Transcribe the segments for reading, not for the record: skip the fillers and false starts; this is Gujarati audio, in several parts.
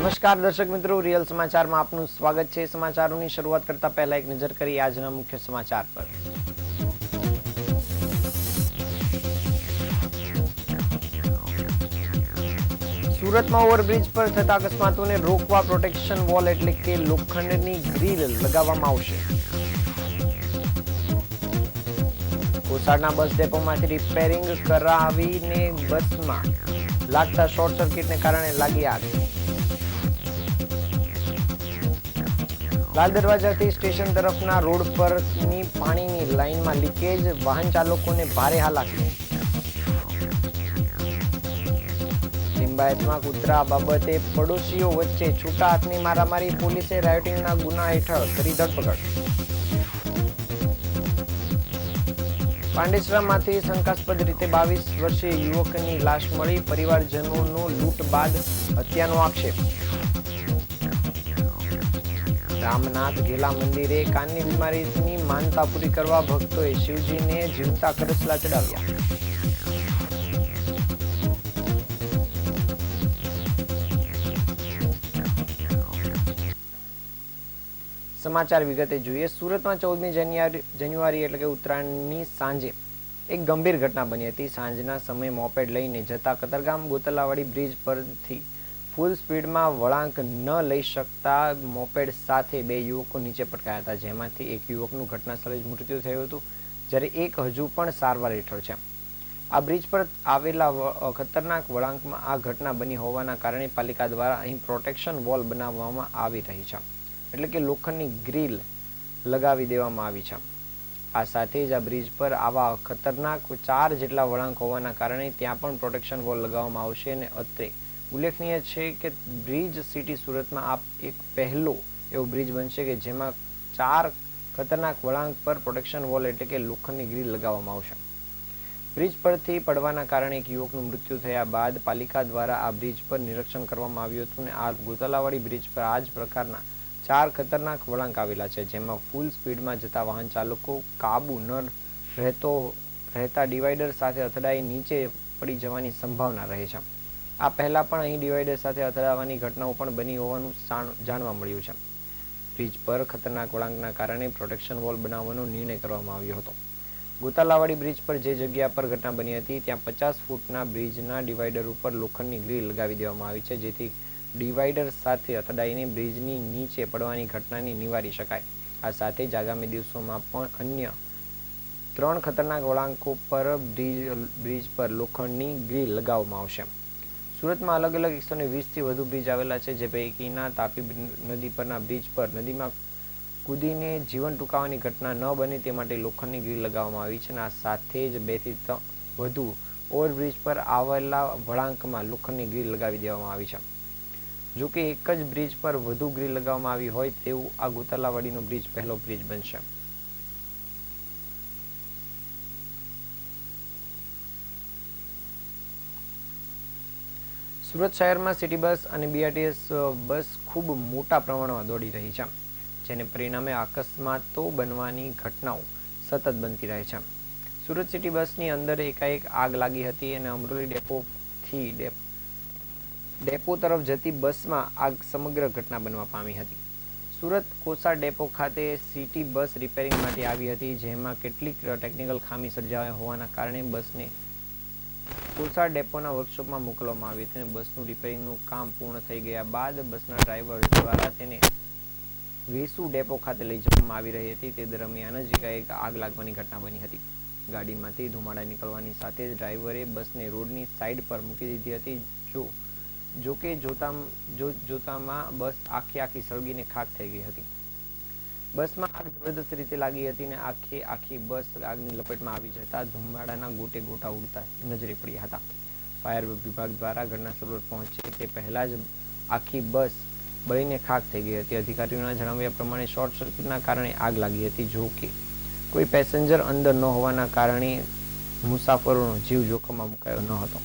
નમસ્કાર દર્શક મિત્રો, રિયલ સમાચારમાં આપનું સ્વાગત છે। સમાચારોની શરૂઆત કરતા પહેલા એક નજર કરીએ આજના મુખ્ય સમાચાર પર। સુરતમાં ઓવરબ્રિજ પર થતા અકસ્માતોને રોકવા પ્રોટેક્શન વોલ એટલે કે લોખંડની ગ્રીલ લગાવવામાં આવશે। કોસાડના બસ ડેપોમાંથી રિપેરિંગ કરાવીને બસમાં લાગતા શોર્ટ સર્કિટને કારણે લાગી આગ। લાલ દરવાજાથી સ્ટેશન તરફના રોડ પરની પાણીની લાઇનમાં લીકેજ, વાહન ચાલકોને ભારે હાલાકી। લિંબાયતમાં કૂતરા બાબતે પડોશીઓ વચ્ચે છૂટા હાથની મારામારી, પોલીસે રાયોટિંગના ગુના હેઠળ કરી ધરપકડ। પાંડેસરામાંથી શંકાસ્પદ રીતે 22 વર્ષીય યુવકની લાશ મળી, પરિવારજનોનો લૂંટ બાદ હત્યાનો આક્ષેપ। રામનાથ ઘેલા મંદિરે કાનની બીમારીની માનતા પૂરી કરવા ભક્તોએ શિવજીને જીવતા કરસલા ચડાવ્યા। સમાચાર વિગતે જોઈએ। સુરતમાં 14મી જાન્યુઆરી એટલે કે ઉત્તરાયણની સાંજે એક ગંભીર ઘટના બની હતી। સાંજના સમયે મોપેડ લઈને જતા કતારગામ ગોતલાવાડી બ્રિજ પરથી ફૂલ સ્પીડમાં વળાંક ન લઈ શકતા મોપેડ સાથે 2 યુવકો નીચે પટકાયા હતા, જેમાંથી એક યુવકનું ઘટના સ્થળે જ મૃત્યુ થયું હતું, જ્યારે એક હજુ પણ સારવાર હેઠળ છે। આ બ્રિજ પર આવેલા ખતરનાક વળાંકમાં આ ઘટના બની હોવાના કારણે પાલિકા દ્વારા અહીં પ્રોટેક્શન વોલ બનાવવામાં આવી રહી છે, એટલે કે લોખંડની ગ્રીલ લગાવી દેવામાં આવી છે। આ સાથે જ આ બ્રિજ પર આવા ખતરનાક 4 જેટલા વળાંક હોવાના કારણે ત્યાં પણ પ્રોટેક્શન વોલ લગાવવામાં આવશે। અને અત્રે ઉલ્લેખનીય છે કે બ્રિજ સિટી સુરતમાં આ એક પહેલો એવો બ્રિજ બનશે કે જેમાં 4 ખતરનાક વળાંક પર પ્રોટેક્શન વોલ એટલે કે લોખંડની ગ્રીલ લગાવવામાં આવશે। બ્રિજ પરથી પડવાના કારણે એક યુવકનું મૃત્યુ થયા બાદ પાલિકા દ્વારા આ બ્રિજ પર નિરીક્ષણ કરવામાં આવ્યું હતું અને આ ગોતલાવાડી બ્રિજ પર આ જ પ્રકારના 4 ખતરનાક વળાંક આવેલા છે, જેમાં ફૂલ સ્પીડમાં જતા વાહન ચાલકો કાબુ ન રહેતા ડિવાઈડર સાથે અથડાઈ નીચે પડી જવાની સંભાવના રહે છે। આ પહેલા પણ અહીં ડિવાઈડર સાથે અથડાવાની ઘટનાઓ પણ બની હોવાનું જાણવા મળ્યું છે। બ્રિજ પર ખતરનાક વળાંકના કારણે પ્રોટેક્શન વોલ બનાવવાનો નિર્ણય કરવામાં આવ્યો હતો। ગોતાલાવાડી બ્રિજ પર જે જગ્યા પર ઘટના બની હતી ત્યાં 50 ફૂટના બ્રિજના ડિવાઈડર ઉપર લોખંડની ગ્રીલ લગાવી દેવામાં આવી છે, જેથી ડિવાઈડર સાથે અથડાઈને બ્રિજની નીચે પડવાની ઘટનાને નિવારી શકાય। આ સાથે જ આગામી દિવસોમાં પણ અન્ય 3 ખતરનાક વળાંકો પર બ્રિજ પર લોખંડની ગ્રીલ લગાવવામાં આવશે। સુરતમાં અલગ અલગ 120થી વધુ બ્રિજ આવેલા છે, જે પૈકીના તાપી નદી પરના બ્રિજ પર નદીમાં કૂદીને જીવન ટૂંકાવવાની ઘટના ન બને તે માટે લોખંડની ગ્રીલ લગાવવામાં આવી છે અને આ સાથે જ 2 થી 3 વધુ ઓવરબ્રિજ પર આવેલા વળાંકમાં લોખંડની ગ્રીલ લગાવી દેવામાં આવી છે। જો કે એક જ બ્રિજ પર વધુ ગ્રીલ લગાવવામાં આવી હોય તેવું આ ગોતાલાવાડીનો બ્રિજ પહેલો બ્રિજ બનશે। સુરત શહેરમાં સિટી બસ અને બીઆરટીએસ બસ ખૂબ મોટા પ્રમાણમાં દોડી રહી છે, જેને પરિણામે અકસ્માતો બનવાની ઘટનાઓ સતત બનતી રહે છે। સુરત સિટી બસની અંદર એકાએક આગ લાગી હતી અને અમરોલી ડેપોથી ડેપો તરફ જતી બસમાં આગ સમગ્ર ઘટના બનવા પામી હતી। સુરત કોસાડ ડેપો ખાતે સિટી બસ રિપેરિંગ માટે આવી હતી, જેમાં કેટલીક ટેકનિકલ ખામી સર્જાયા હોવાના કારણે બસને કોસાડ ડેપોના વર્કશોપમાં મોકલવામાં આવી હતી અને બસનું રિપેરિંગનું કામ પૂર્ણ થઈ ગયા બાદ બસના ડ્રાઈવર દ્વારા તેને વેસુ ડેપો ખાતે લઈ જવામાં આવી રહી હતી। તે દરમિયાન જ એકાએક આગ લાગવાની ઘટના બની હતી। ગાડીમાંથી ધુમાડા નીકળવાની સાથે જ ડ્રાઈવરે બસને રોડની સાઈડ પર મૂકી દીધી હતી। જો કે જોતામાં બસ આખી સળગીને ખાખ થઈ ગઈ હતી। બસમાં આગ જબરદસ્ત રીતે લાગી હતી અને આખી બસ આગની લપેટમાં આવી જતા ધુમાડાના ગોટે ગોટા ઉડતા નજરે પડ્યા હતા। ફાયર વિભાગ દ્વારા ઘટનાસ્થળ પર પહોંચે તે પહેલા જ આખી બસ બળીને ખાખ થઈ ગઈ હતી। અધિકારીઓના જણાવ્યા પ્રમાણે શોર્ટ સર્કિટના કારણે આગ લાગી હતી। જો કે કોઈ પેસેન્જર અંદર ન હોવાના કારણે મુસાફરોનો જીવ જોખમમાં મુકાયો ન હતો।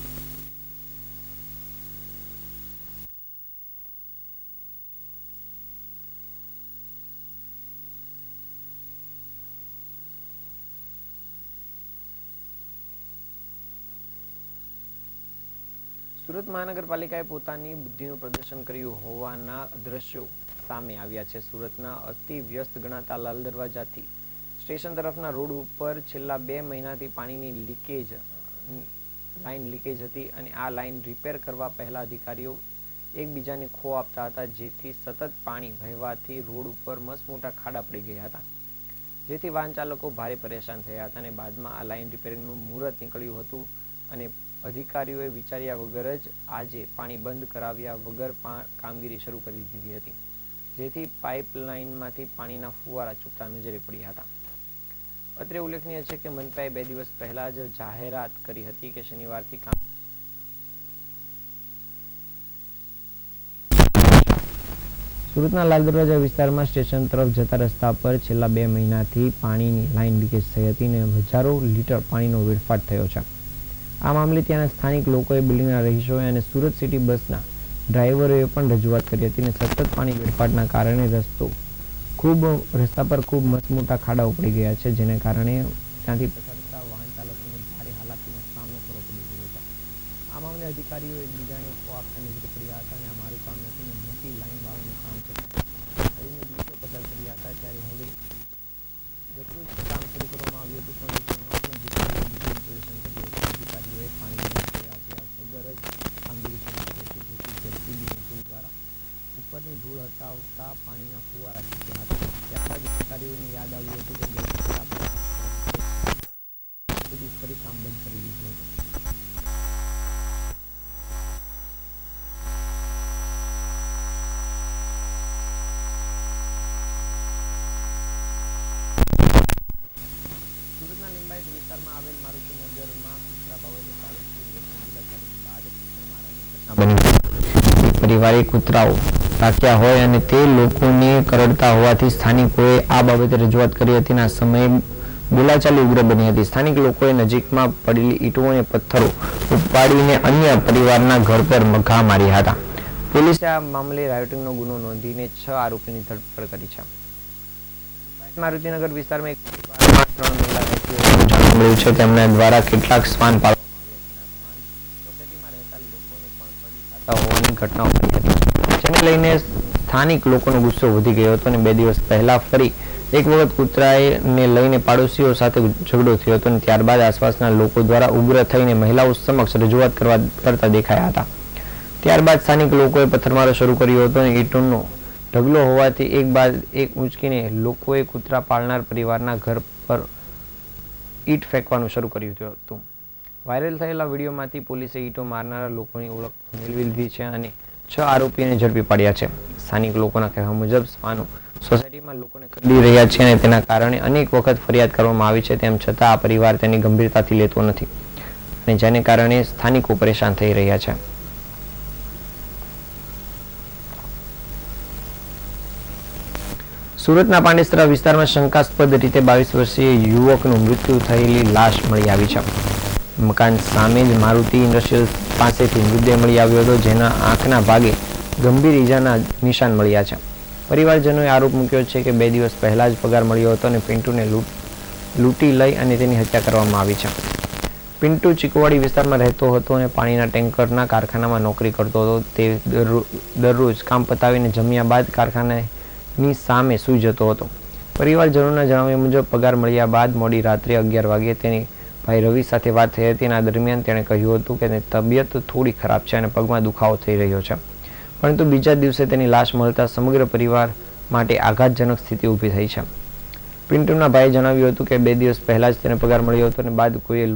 સુરત મહાનગરપાલિકાએ પોતાની બુદ્ધિનું પ્રદર્શન કર્યું હોવાના દ્રશ્યો સામે આવ્યા છે. સુરતના અતિ વ્યસ્ત ગણાતા લાલ દરવાજાથી સ્ટેશન તરફના રોડ ઉપર છેલ્લા 2 મહિનાથી પાણીની લાઈન લીકેજ હતી અને આ લાઈન રિપેર કરવા પહેલા અધિકારીઓ એકબીજાને ખો આપતા હતા, જેથી સતત પાણી વહેવાથી રોડ ઉપર મસમોટા ખાડા પડી ગયા હતા, જેથી વાહન ચાલકો ભારે પરેશાન થયા હતા અને બાદમાં આ લાઈન રિપેરિંગનું મુહૂર્ત નીકળ્યું હતું અને અધિકારીઓએ વિચાર્યા વગર જ આજે પાણી બંધ કરાવ્યા વગર કામગીરી શરૂ કરી દીધી હતી, જેથી પાઇપલાઇનમાંથી પાણીના ફુવારા છૂટતા નજરે પડ્યા હતા. અત્રે ઉલ્લેખનીય છે કે મનપાએ 2 દિવસ પહેલા જ જાહેરાત કરી હતી કે શનિવારથી કામ સુરતના લાલ દરવાજા વિસ્તારમાં સ્ટેશન તરફ જતા રસ્તા પર છેલ્લા 2 મહિનાથી પાણીની લાઈન લીકેજ થઈ હતી અને હજારો લીટર પાણીનો વેડફાટ થયો છે. આ મામલે ત્યાંના સ્થાનિક લોકોએ, બિલ્ડિંગના રહીશોએ અને સુરત સિટી બસના ડ્રાઈવરોએ પણ રજૂઆત કરી હતી અને સતત પાણી વેડફાટના કારણે રસ્તા પર ખૂબ મસમોટા ખાડાઓ પડી ગયા છે, જેને કારણે ત્યાંથી પસારતા વાહન ચાલકોને ભારે હાલાકીનો સામનો કરવો પડી રહ્યો છે. આ મામલે અધિકારીઓ એકબીજાને ખો આપતા નજરે પડ્યા હતા અને આ મારું કામ નથી, મોટી લાઈન વાળવાનું કામ છે કરીને દિવસો પસાર કર્યા હતા. ત્યારે હવે જેટલું કામ શરૂ કરવામાં આવ્યું હતું પણ અધિકારીઓએ પાણી આપ્યા વગર જ કામગીરી શરૂ કરી હતી, જેથી જેસીબી મશીન દ્વારા ઉપરની ધૂળ હટાવતા પાણીના ફુવારા છૂટ્યા હતા. ત્યારબાદ અધિકારીઓને યાદ આવ્યું હતું કે ફરી કામ બંધ કરી દીધું હતું. સુરતના લિંબાયત વિસ્તારમાં આવેલ મારુતિનગરમાં કૂતરા બાબતે 40 વર્ષની પરિવારે કૂતરાઓ રાખ્યા હોય અને તે લોકોને કરડતા હોવાથી સ્થાનિકોએ આ બાબતે રજૂઆત કરી હતી અને આ સમયે બોલાચાલી ઉગ્ર બની હતી. સ્થાનિક લોકોએ નજીકમાં પડેલી ઈંટો અને પથ્થરો ઉપાડીને અન્ય પરિવારના ઘર પર ઘા માર્યા હતા. પોલીસે આ મામલે રાયોટિંગનો ગુનો નોંધીને 6 આરોપીની ધરપકડ કરી છે. મારુતિનગર વિસ્તારમાં એક પરિવારમાં 3 મહિલા વ્યક્તિઓ જાણવા મળ્યું છે. તેમના દ્વારા કેટલાક શ્વાન પાળવામાં સોસાયટીમાં રહેતા લોકોને પણ કડી ખાતા હોવાની ઘટનાઓ બની હતી, જેને લઈને સ્થાનિક લોકોનો ગુસ્સો વધી ગયો હતો અને 2 દિવસ પહેલા ફરી એક વખત કૂતરાને લઈને પાડોશીઓ સાથે ઝઘડો થયો હતો અને ત્યારબાદ આસપાસના લોકો દ્વારા ઉગ્ર થઈને મહિલાઓ સમક્ષ રજૂઆત કરતા દેખાયા હતા. ત્યારબાદ સ્થાનિક લોકોએ પથ્થરમારો શરૂ કર્યો હતો અને ઈંટોનો ઢગલો હોવાથી એક બાદ એક ઊંચકીને લોકોએ કૂતરા પાળનાર પરિવારના ઘર પર ઈંટ ફેંકવાનું શરૂ કર્યું હતું. વાયરલ થયેલા વિડીયોમાંથી પોલીસે ઈંટો મારનારા લોકોની ઓળખ મેળવી લીધી છે અને 6 આરોપીઓને ઝડપી પાડ્યા છે. સ્થાનિક લોકોના કહેવા મુજબ શ્વાનો સોસાયટીમાં લોકોને કરડી રહ્યા છે અને તેના કારણે અનેક વખત ફરિયાદ કરવામાં આવી છે, તેમ છતાં આ પરિવાર તેની ગંભીરતાથી લેતો નથી અને જેને કારણે સ્થાનિકો પરેશાન થઈ રહ્યા છે. સુરતના પાંડેસરા વિસ્તારમાં શંકાસ્પદ રીતે 22 વર્ષીય યુવકનું મૃત્યુ થયેલી લાશ મળી આવી છે. મકાન સામે જ મારુતિ ઇન્ડસ્ટ્રીયલ પાસેથી મૃતદેહ મળી આવ્યો હતો, જેના આંખના ભાગે ગંભીર ઈજાના નિશાન મળ્યા છે. પરિવારજનોએ આરોપ મૂક્યો છે કે 2 દિવસ પહેલા જ પગાર મળ્યો હતો અને પિન્ટુને લૂંટી લઈ અને તેની હત્યા કરવામાં આવી છે. પિન્ટુ ચીકુવાડી વિસ્તારમાં રહેતો હતો અને પાણીના ટેન્કરના કારખાનામાં નોકરી કરતો હતો. તે દરરોજ કામ પતાવીને જમ્યા બાદ કારખાનાની સામે સૂઈ જતો હતો. પરિવારજનોના જણાવ્યા મુજબ પગાર મળ્યા બાદ મોડી રાત્રે 11 વાગ્યે તેની ભાઈ રવિ સાથે વાત થઈ હતી અને આ દરમિયાન તેણે કહ્યું હતું કે તેની તબિયત થોડી ખરાબ છે અને પગમાં દુખાવો થઈ રહ્યો છે, પરંતુ બીજા દિવસે તેની લાશ મળતા સમગ્ર પરિવાર માટે આઘાતજનક સ્થિતિ ઊભી થઈ છે. પિન્ટુના ભાઈએ જણાવ્યું હતું કે 2 દિવસ પહેલા જ તેને પગાર મળ્યો હતો અને બાદ કોઈએ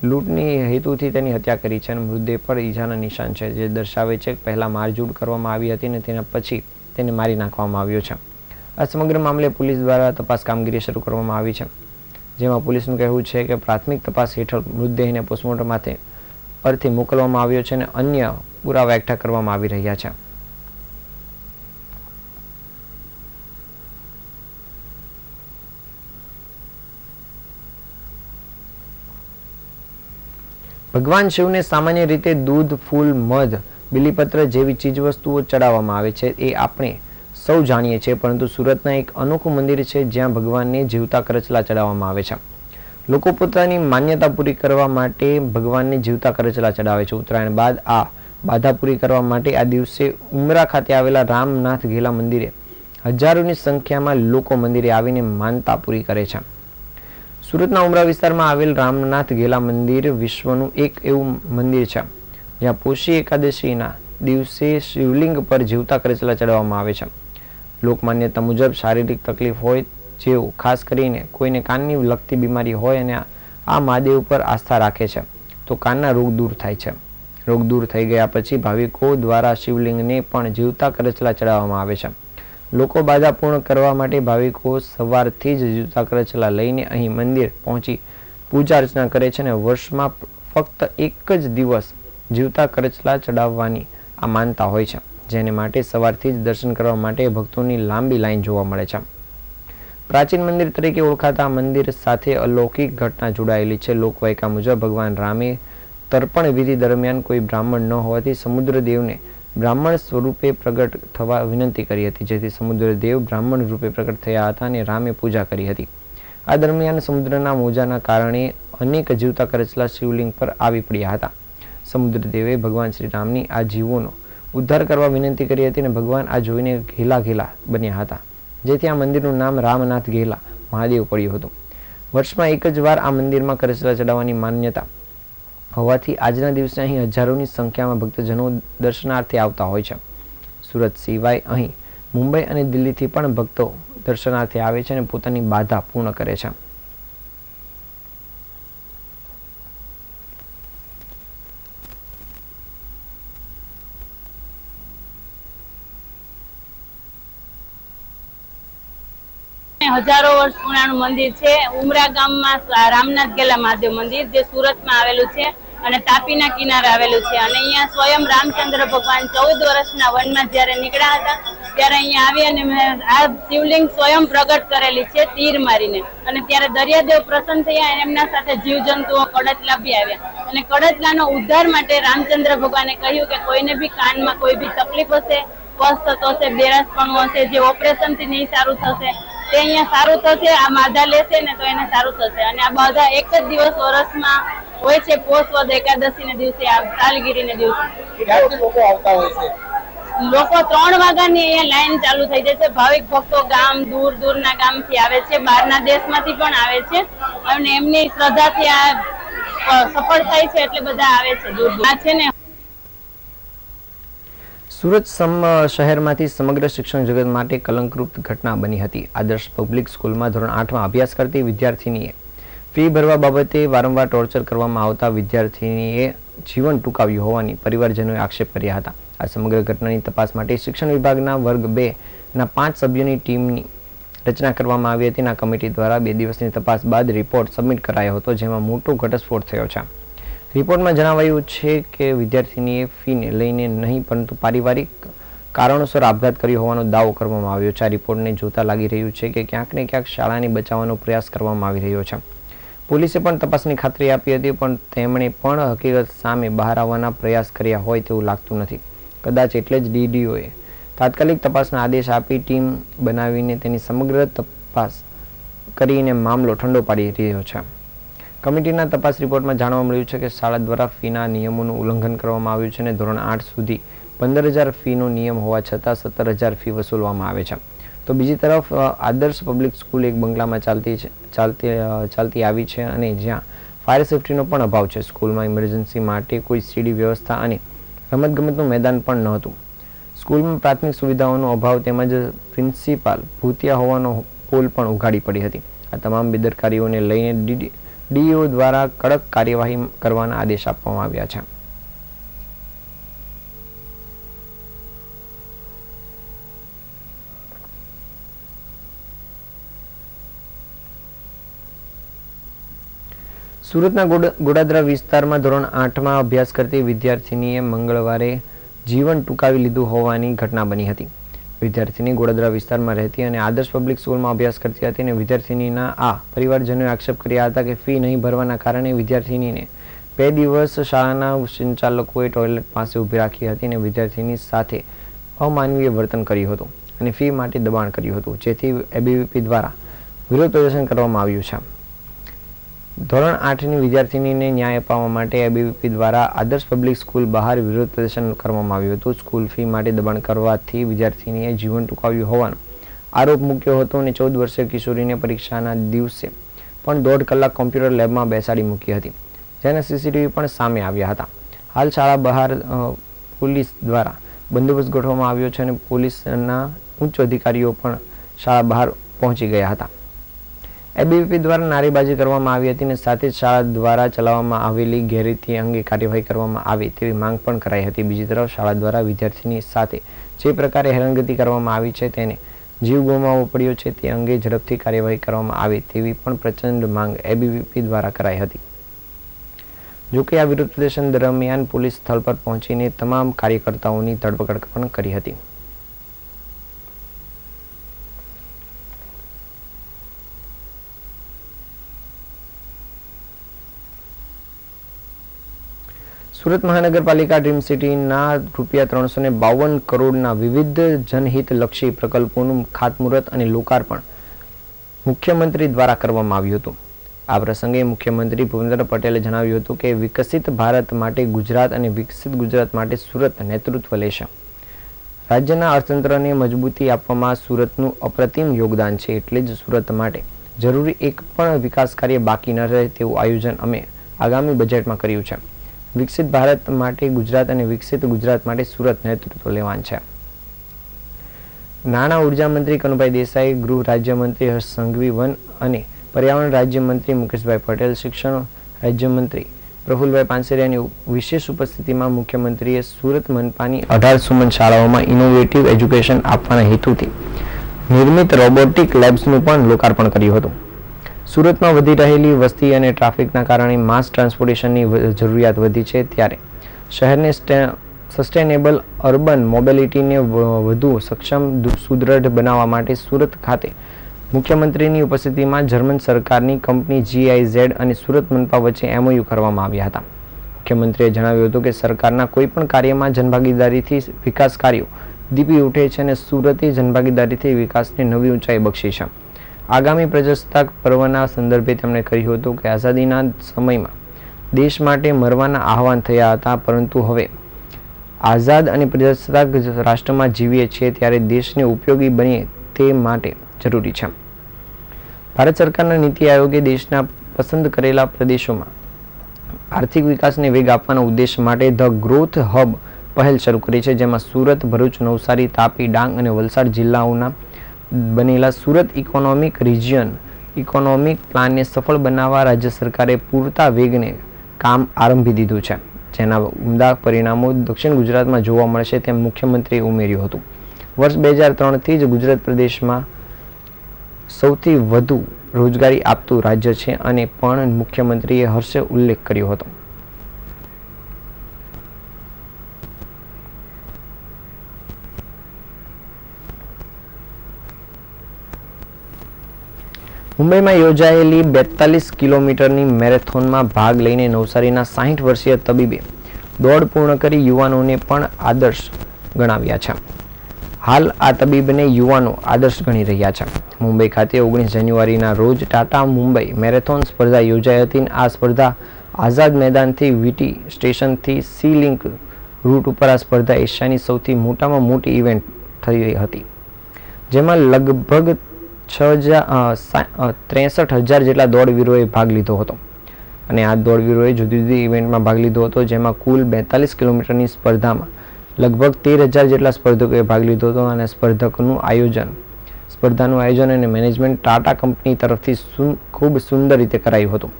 લૂંટની હેતુથી તેની હત્યા કરી છે અને મૃતદેહ પર ઈજાના નિશાન છે, જે દર્શાવે છે કે પહેલા મારઝૂડ કરવામાં આવી હતી અને તેના પછી તેને મારી નાખવામાં આવ્યો છે. આ સમગ્ર મામલે પોલીસ દ્વારા તપાસ કામગીરી શરૂ કરવામાં આવી છે, જેમાં પોલીસનું કહેવું છે કે પ્રાથમિક તપાસ હેઠળ મૃતદેહને પોસ્ટમોર્ટમ માટે અર્થે મોકલવામાં આવ્યો છે અને અન્ય પુરાવા એકઠા કરવામાં આવી રહ્યા છે. ભગવાન શિવને સામાન્ય રીતે દૂધ, ફૂલ, મધ, બીલીપત્ર જેવી ચીજવસ્તુઓ ચડાવવામાં આવે છે, એ આપણે સૌ જાણીએ છીએ, પરંતુ સુરતના એક અનોખું મંદિર છે જ્યાં ભગવાનને જીવતા કરચલા ચડાવવામાં આવે છે. લોકો પોતાની માન્યતા પૂરી કરવા માટે ભગવાનને જીવતા કરચલા ચડાવે છે. ઉત્તરાયણ બાદ આ બાધા પૂરી કરવા માટે આ દિવસે ઉમરા ખાતે આવેલા રામનાથ ઘેલા મંદિરે હજારોની સંખ્યામાં લોકો મંદિરે આવીને માનતા પૂરી કરે છે. સુરતના ઉમરા વિસ્તારમાં આવેલ રામનાથ ઘેલા મંદિર વિશ્વનું એક એવું મંદિર છે જ્યાં પોષી એકાદશીના દિવસે શિવલિંગ પર જીવતા કરચલા ચડાવવામાં આવે છે. લોકમાન્યતા મુજબ શારીરિક તકલીફ હોય, જેવું ખાસ કરીને કોઈને કાનની લગતી બીમારી હોય અને આ મહાદેવ પર આસ્થા રાખે છે તો કાનના રોગ દૂર થાય છે. રોગ દૂર થઈ ગયા પછી ભાવિકો દ્વારા શિવલિંગને પણ જીવતા કરચલા ચડાવવામાં આવે છે. લોકો બાધા પૂર્ણ કરવા માટે ભાવિકો સવારથી જ જીવતા કરચલા લઈને અહીં મંદિર પહોંચી પૂજા અર્ચના કરે છે અને વર્ષમાં ફક્ત એક જ દિવસ જીવતા કરચલા ચડાવવાની આ માનતા હોય છે, જેને માટે સવારથી જ દર્શન કરવા માટે ભક્તોની લાંબી લાઈન જોવા મળે છે. પ્રાચીન મંદિર તરીકે ઓળખાતા મંદિર સાથે અલૌકિક ઘટના જોડાયેલી છે. લોકવાયકા મુજબ ભગવાન રામે તર્પણ વિધિ દરમિયાન કોઈ બ્રાહ્મણ ન હોવાથી સમુદ્રદેવને બ્રાહ્મણ સ્વરૂપે પ્રગટ થવા વિનંતી કરી હતી, જેથી સમુદ્રદેવ બ્રાહ્મણ રૂપે પ્રગટ થયા હતા અને રામે પૂજા કરી હતી. આ દરમિયાન સમુદ્રના મોજાના કારણે અનેક જીવતા કરચલા શિવલિંગ પર આવી પડ્યા હતા. સમુદ્રદેવે ભગવાન શ્રી રામની આ જીવોનો ઉદ્ધાર કરવા વિનંતી કરી હતી અને ભગવાન આ જોઈને ઘેલા ઘેલા બન્યા હતા, જેથી આ મંદિરનું નામ રામનાથ ઘેલા મહાદેવ પડ્યું હતું. વર્ષમાં એક જ વાર આ મંદિરમાં કરચલા ચડાવવાની માન્યતા હોવાથી આજના દિવસે અહીં હજારોની સંખ્યામાં ભક્તજનો દર્શનાર્થે આવતા હોય છે. સુરત સિવાય અહીં મુંબઈ અને દિલ્હીથી પણ ભક્તો દર્શનાર્થે આવે છે અને પોતાની બાધા પૂર્ણ કરે છે. હજારો વર્ષ પુરાણું મંદિર છે. ઉમરા ગામમાં રામનાથ ઘેલા મહાદેવ મંદિર જે સુરતમાં આવેલું છે અને તાપીના કિનારે આવેલું છે. અને અહીંયા સ્વયં રામચંદ્ર ભગવાન 14 વર્ષના વનમાં જ્યારે નીકળ્યા હતા ત્યારે અહીંયા આવી અને આ શિવલિંગ સ્વયં પ્રગટ કરેલી છે તીર મારીને. અને ત્યારે દરિયાદેવ પ્રસન્ન થયા અને એમના સાથે જીવજંતુઓ કડચલા બી આવ્યા અને કડચલાનો ઉદ્ધાર માટે રામચંદ્ર ભગવાને કહ્યું કે કોઈને બી કાનમાં કોઈ બી તકલીફ હશે, પસ થતો હશે, બેરાસપણું હશે, જે ઓપરેશનથી નહીં સારું થશે તે અહીંયા સારું થશે, આ બાધા લેશે ને તો એને સારું થશે. અને આ બાધા એક જ દિવસ વર્ષમાં હોય છે, પોષ વદ એકાદશી ના દિવસે, આ સાલગીરી ના દિવસે. લોકો આવતા હોય છે. લોકો 3 વાગ્યાની અહીંયા લાઈન ચાલુ થઈ જાય છે. ભાવિક ભક્તો ગામ દૂર દૂરના ગામથી આવે છે, બહારના દેશમાંથી પણ આવે છે અને એમની શ્રદ્ધાથી આ સફળ થાય છે એટલે બધા આવે છે દૂર દૂર. આ છે ને સુરત શહેરમાંથી સમગ્ર શિક્ષણ જગત માટે કલંકરૂપ ઘટના બની હતી. આદર્શ પબ્લિક સ્કૂલમાં ધોરણ 8માં અભ્યાસ કરતી વિદ્યાર્થીનીએ ફી ભરવા બાબતે વારંવાર ટોર્ચર કરવામાં આવતા વિદ્યાર્થીનીએ જીવન ટૂંકાવ્યું હોવાની પરિવારજનોએ આક્ષેપ કર્યા હતા. આ સમગ્ર ઘટનાની તપાસ માટે શિક્ષણ વિભાગના વર્ગ 2ના 5 સભ્યોની ટીમની રચના કરવામાં આવી હતી. આ કમિટી દ્વારા 2 દિવસની તપાસ બાદ રિપોર્ટ સબમિટ કરાયો હતો, જેમાં મોટો ઘટસ્ફોટ થયો છે. રિપોર્ટમાં જણાવાયું છે કે વિદ્યાર્થીનીએ ફીને લઈને નહીં પરંતુ પારિવારિક કારણોસર આપઘાત કર્યો હોવાનો દાવો કરવામાં આવ્યો છે. આ રિપોર્ટને જોતા લાગી રહ્યું છે કે ક્યાંક ને ક્યાંક શાળાને બચાવવાનો પ્રયાસ કરવામાં આવી રહ્યો છે. પોલીસે પણ તપાસની ખાતરી આપી હતી, પણ તેમણે પણ હકીકત સામે બહાર આવવાના પ્રયાસ કર્યા હોય તેવું લાગતું નથી. કદાચ એટલે જ ડીડીઓએ તાત્કાલિક તપાસના આદેશ આપી ટીમ બનાવીને તેની સમગ્ર તપાસ કરીને મામલો ઠંડો પાડી રહ્યો છે. કમિટીના તપાસ રિપોર્ટમાં જાણવા મળ્યું છે કે શાળા દ્વારા ફીના નિયમોનું ઉલ્લંઘન કરવામાં આવ્યું છે અને ધોરણ 8 સુધી 15,000 ફીનો નિયમ હોવા છતાં 17,000 ફી વસૂલવામાં આવે છે. તો બીજી તરફ આદર્શ પબ્લિક સ્કૂલ એક બંગલામાં ચાલતી આવી છે અને જ્યાં ફાયર સેફટીનો પણ અભાવ છે. સ્કૂલમાં ઇમરજન્સી માટે કોઈ સીડી વ્યવસ્થા અને રમતગમતનું મેદાન પણ ન હતું. સ્કૂલમાં પ્રાથમિક સુવિધાઓનો અભાવ તેમજ પ્રિન્સિપાલ ભૂતિયા હોવાનો પોલ પણ ઉઘાડી પડી હતી. આ તમામ બેદરકારીઓને લઈને ડીઈઓ દ્વારા કડક કાર્યવાહી કરવાના આદેશ આપવામાં આવ્યા છે. સુરતના ગોડાદરા વિસ્તારમાં ધોરણ 8માં અભ્યાસ કરતી વિદ્યાર્થીનીએ મંગળવારે જીવન ટૂંકાવી લીધું હોવાની ઘટના બની હતી. વિદ્યાર્થીની ગોડાદરા વિસ્તારમાં રહેતી અને આદર્શ પબ્લિક સ્કૂલમાં અભ્યાસ કરતી હતી અને વિદ્યાર્થીનીના આ પરિવારજનોએ આક્ષેપ કર્યા હતા કે ફી નહીં ભરવાના કારણે વિદ્યાર્થીનીને 2 દિવસ શાળાના સંચાલકોએ ટોયલેટ પાસે ઊભી રાખી હતી અને વિદ્યાર્થીની સાથે અમાનવીય વર્તન કર્યું હતું અને ફી માટે દબાણ કર્યું હતું, જેથી એબીવીપી દ્વારા વિરોધ પ્રદર્શન કરવામાં આવ્યું છે. ધોરણ 8ની વિદ્યાર્થીનીને ન્યાય અપાવવા માટે એબીવીપી દ્વારા આદર્શ પબ્લિક સ્કૂલ બહાર વિરોધ પ્રદર્શન કરવામાં આવ્યું હતું. સ્કૂલ ફી માટે દબાણ કરવાથી વિદ્યાર્થીનીએ જીવન ટૂંકાવ્યું હોવાનો આરોપ મૂક્યો હતો અને 14 વર્ષીય કિશોરીને પરીક્ષાના દિવસે પણ 1.5 કલાક કોમ્પ્યુટર લેબમાં બેસાડી મૂકી હતી, જેના સીસીટીવી પણ સામે આવ્યા હતા. હાલ શાળા બહાર પોલીસ દ્વારા બંદોબસ્ત ગોઠવવામાં આવ્યો છે અને પોલીસના ઉચ્ચ અધિકારીઓ પણ શાળા બહાર પહોંચી ગયા હતા. એબીવીપી દ્વારા નારેબાજી કરવામાં આવી હતી અને સાથે જ શાળા દ્વારા ચલાવવામાં આવેલી ગેરરીતિ અંગે કાર્યવાહી કરવામાં આવે તેવી માંગ પણ કરાઈ હતી. બીજી તરફ શાળા દ્વારા વિદ્યાર્થીની સાથે જે પ્રકારે હેરાનગતિ કરવામાં આવી છે તેને જીવ ગુમાવવો પડ્યો છે તે અંગે ઝડપથી કાર્યવાહી કરવામાં આવે તેવી પણ પ્રચંડ માંગ એબીવીપી દ્વારા કરાઈ હતી. જોકે આ વિરોધ પ્રદર્શન દરમિયાન પોલીસ સ્થળ પર પહોંચીને તમામ કાર્યકર્તાઓની ધરપકડ પણ કરી હતી. સુરત મહાનગરપાલિકા ડ્રીમ સિટીના ₹352 કરોડના વિવિધ જનહિતલક્ષી પ્રકલ્પોનું ખાતમુહૂર્ત અને લોકાર્પણ મુખ્યમંત્રી દ્વારા કરવામાં આવ્યું હતું. આ પ્રસંગે મુખ્યમંત્રી ભૂપેન્દ્ર પટેલે જણાવ્યું હતું કે વિકસિત ભારત માટે ગુજરાત અને વિકસિત ગુજરાત માટે સુરત નેતૃત્વ લેશે. રાજ્યના અર્થતંત્રને મજબૂતી આપવામાં સુરતનું અપ્રતિમ યોગદાન છે, એટલે જ સુરત માટે જરૂરી એક પણ વિકાસ કાર્ય બાકી ન રહે તેવું આયોજન અમે આગામી બજેટમાં કર્યું છે. વિકસિત ભારત માટે ગુજરાત અને વિકસિત ગુજરાત માટે સુરત નેતૃત્વ લેવાનું છે. નાણાં ઉર્જા મંત્રી કનુભાઈ દેસાઈ, ગૃહ રાજ્યમંત્રી હર્ષ સંઘવી, વન અને પર્યાવરણ રાજ્યમંત્રી મુકેશભાઈ પટેલ, શિક્ષણ રાજ્યમંત્રી પ્રફુલભાઈ પાનસેરિયાની વિશેષ ઉપસ્થિતિમાં મુખ્યમંત્રીએ સુરત મનપાની 18 સુમન શાળાઓમાં ઇનોવેટિવ એજ્યુકેશન આપવાના હેતુથી નિર્મિત રોબોટિક લેબ્સનું પણ લોકાર્પણ કર્યું હતું. સુરતમાં વધી રહેલી વસ્તી અને ટ્રાફિકના કારણે માસ ટ્રાન્સપોર્ટેશનની જરૂરિયાત વધી છે, ત્યારે શહેરને સસ્ટેનેબલ અર્બન મોબિલિટીને વધુ સક્ષમ સુદૃઢ બનાવવા માટે સુરત ખાતે મુખ્યમંત્રીની ઉપસ્થિતિમાં જર્મન સરકારની કંપની GIZ અને સુરત મનપા વચ્ચે MOU કરવામાં આવ્યા હતા. મુખ્યમંત્રીએ જણાવ્યું હતું કે સરકારના કોઈપણ કાર્યમાં જનભાગીદારીથી વિકાસ કાર્યો દીપી ઉઠે છે અને સુરતે જનભાગીદારીથી વિકાસને નવી ઊંચાઈ બક્ષી છે. આગામી પ્રજાસત્તાક પર્વના સંદર્ભે તેમણે કહ્યું હતું કે આઝાદીના સમયમાં દેશ માટે મરવાના આહવાન થયા હતા, પરંતુ હવે આઝાદ અને પ્રજાસત્તાક રાષ્ટ્રમાં જીવીએ છીએ ત્યારે દેશને ઉપયોગી બને તે માટે જરૂરી છે. ભારત સરકારના નીતિ આયોગે દેશના પસંદ કરેલા પ્રદેશોમાં આર્થિક વિકાસને વેગ આપવાના ઉદ્દેશ માટે ધ ગ્રોથ હબ પહેલ શરૂ કરી છે, જેમાં સુરત, ભરૂચ, નવસારી, તાપી, ડાંગ અને વલસાડ જિલ્લાઓના બનેલા સુરત ઇકોનોમિક રિજિયન ઇકોનોમિક પ્લાનને સફળ બનાવવા રાજ્ય સરકારે પૂરતા વેગને કામ આરંભી દીધું છે, જેના ઉમદા પરિણામો દક્ષિણ ગુજરાતમાં જોવા મળશે તેમ મુખ્યમંત્રીએ ઉમેર્યું હતું. વર્ષ 2003થી જ ગુજરાત પ્રદેશમાં સૌથી વધુ રોજગારી આપતું રાજ્ય છે અને પણ મુખ્યમંત્રીએ હર્ષે ઉલ્લેખ કર્યો હતો. મુંબઈમાં યોજાયેલી 42 કિલોમીટરની મેરેથોનમાં ભાગ લઈને નવસારીના 60 વર્ષીય તબીબે દોડ પૂર્ણ કરી યુવાનોને પણ આદર્શ ગણાવ્યા છે. હાલ આ તબીબને યુવાનો આદર્શ ગણી રહ્યા છે. મુંબઈ ખાતે 19 જાન્યુઆરીના રોજ ટાટા મુંબઈ મેરેથોન સ્પર્ધા યોજાઈ હતી. આ સ્પર્ધા આઝાદ મેદાનથી વીટી સ્ટેશનથી સી લિંક રૂટ ઉપર આ સ્પર્ધા એશિયાની સૌથી મોટામાં મોટી ઇવેન્ટ થઈ હતી, જેમાં લગભગ 63,000 જેટલા દોડવીરોએ ભાગ લીધો હતો અને આ દોડવીરોએ જુદી જુદી ઇવેન્ટમાં ભાગ લીધો હતો, જેમાં કુલ 42 કિલોમીટરની સ્પર્ધામાં લગભગ 13,000 જેટલા સ્પર્ધકોએ ભાગ લીધો હતો અને સ્પર્ધાનું આયોજન અને મેનેજમેન્ટ ટાટા કંપની તરફથી ખૂબ સુંદર રીતે કરાયું હતું.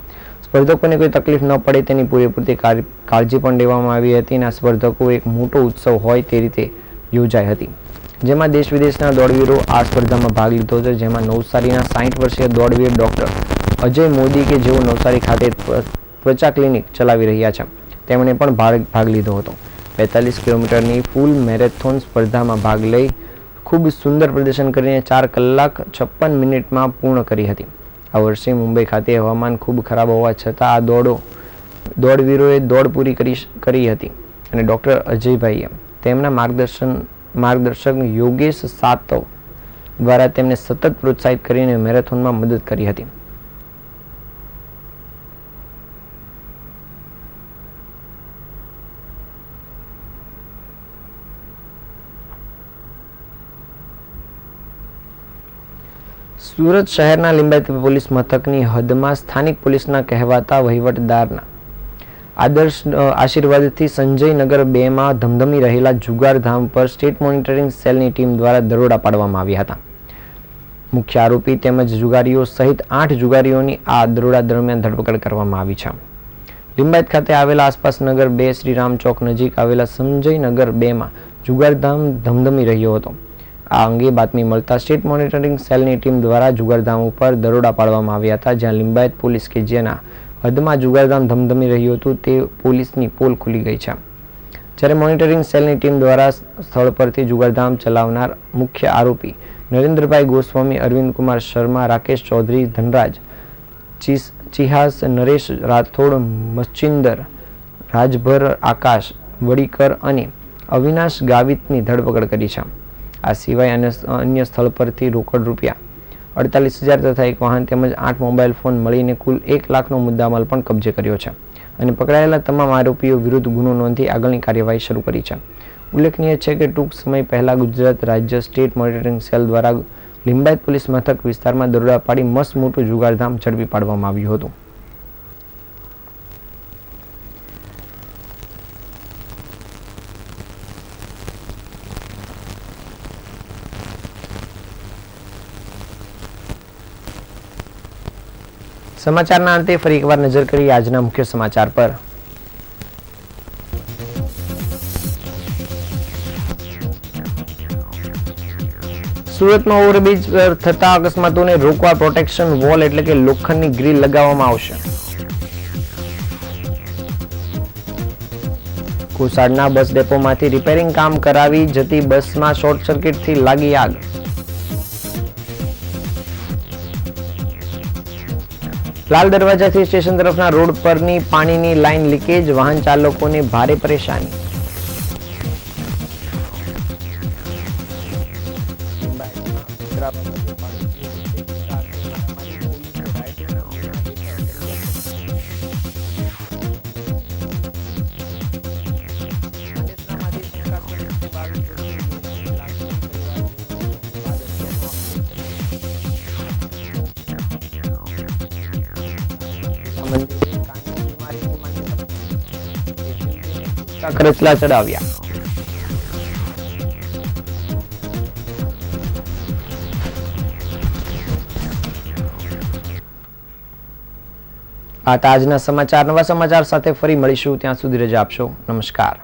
સ્પર્ધકોને કોઈ તકલીફ ન પડે તેની પૂરેપૂરી કાળજી પણ લેવામાં આવી હતી અને આ સ્પર્ધકો એક મોટો ઉત્સવ હોય તે રીતે યોજાઈ હતી, જેમાં દેશ વિદેશના દોડવીરો આ સ્પર્ધામાં ભાગ લીધો હતો. જેમાં નવસારીના 60 વર્ષીય દોડવીર ડોક્ટર અજય મોદી કે જેઓ નવસારી ખાતે ત્વચા ક્લિનિક ચલાવી રહ્યા છે, તેમણે પણ ભાગ લીધો હતો. 42 કિલોમીટરની ફૂલ મેરેથોન સ્પર્ધામાં ભાગ લઈ ખૂબ સુંદર પ્રદર્શન કરીને 4 કલાક 56 મિનિટમાં પૂર્ણ કરી હતી. આ વર્ષે મુંબઈ ખાતે હવામાન ખૂબ ખરાબ હોવા છતાં આ દોડવીરોએ દોડ પૂરી કરી હતી અને ડોક્ટર અજયભાઈએ તેમના માર્ગદર્શક યોગેશ સાતવ દ્વારા તેમને સતત પ્રોત્સાહિત કરીને મેરેથોનમાં મદદ કરી હતી. સુરત શહેરના લિંબાયત પોલીસ મથકની હદમાં સ્થાનિક પોલીસના કહેવાતા વહીવટદારના આશીર્વાદથી સંજયનગર 2 માં ધમધમી રહેલા જુગારધામ પર સ્ટેટ મોનિટરિંગ સેલની ટીમ દ્વારા દરોડા પાડવામાં આવ્યા હતા. મુખ્ય આરોપી તેમજ જુગારીઓ સહિત 8 જુગારીઓની આ દરોડા દરમિયાન ધરપકડ કરવામાં આવી છે. લિંબાયત ખાતે આવેલા આસપાસ નગર 2 શ્રીરામ ચોક નજીક આવેલા સંજયનગર 2 માં જુગારધામ ધમધમી રહ્યો હતો. આ અંગે બાતમી મળતા સ્ટેટ મોનિટરિંગ સેલની ટીમ દ્વારા જુગારધામ ઉપર દરોડા પાડવામાં આવ્યા હતા, જ્યાં લિંબાયત પોલીસ કે જેના હદમાં જુગારધામ ધમધમી રહ્યું હતું તે પોલીસની પોલ ખુલી ગઈ છે. જ્યારે મોનિટરિંગ સેલની ટીમ દ્વારા સ્થળ પરથી જુગારધામ ચલાવનાર મુખ્ય આરોપી નરેન્દ્રભાઈ ગોસ્વામી, અરવિંદ કુમાર શર્મા, રાકેશ ચૌધરી, ધનરાજ ચિહાસ, નરેશ રાઠોડ, મચ્છિંદર, રાજભર, આકાશ વડીકર અને અવિનાશ ગાવિતની ધરપકડ કરી છે. આ સિવાય અન્ય સ્થળ પરથી રોકડ રૂપિયા 48,000 તથા એક વાહન તેમજ 8 મોબાઈલ ફોન મળીને કુલ 1 લાખનો મુદ્દામાલ પણ કબજે કર્યો છે અને પકડાયેલા તમામ આરોપીઓ વિરુદ્ધ ગુનો નોંધી આગળની કાર્યવાહી શરૂ કરી છે. ઉલ્લેખનીય છે કે ટૂંક સમય પહેલા ગુજરાત રાજ્ય સ્ટેટ મોનિટરિંગ સેલ દ્વારા લિંબાયત પોલીસ મથક વિસ્તારમાં દરોડા પાડી મસ્ત મોટું જુગારધામ ઝડપી પાડવામાં આવ્યું હતું. સમાચારના અંતે ફરી એકવાર નજર કરીએ આજના મુખ્ય સમાચાર પર. સુરતમાં ઓવરબ્રિજ પર થતા અકસ્માતોને રોકવા પ્રોટેક્શન વોલ એટલે કે લોખંડની ગ્રીલ લગાવવામાં આવશે. કોસાડના બસ ડેપોમાંથી રિપેરિંગ કામ કરાવી જતી બસમાં શોર્ટ સર્કિટથી લાગી આગ. લાલ દરવાજાથી સ્ટેશન તરફના રોડ પરની પાણીની લાઇન લીકેજ, વાહન ચાલકોને ભારે પરેશાની. કરચલા ચડાવ્યા. આ આજના સમાચાર. નવા સમાચાર સાથે ફરી મળીશું. ત્યાં સુધી રજા આપશો. નમસ્કાર.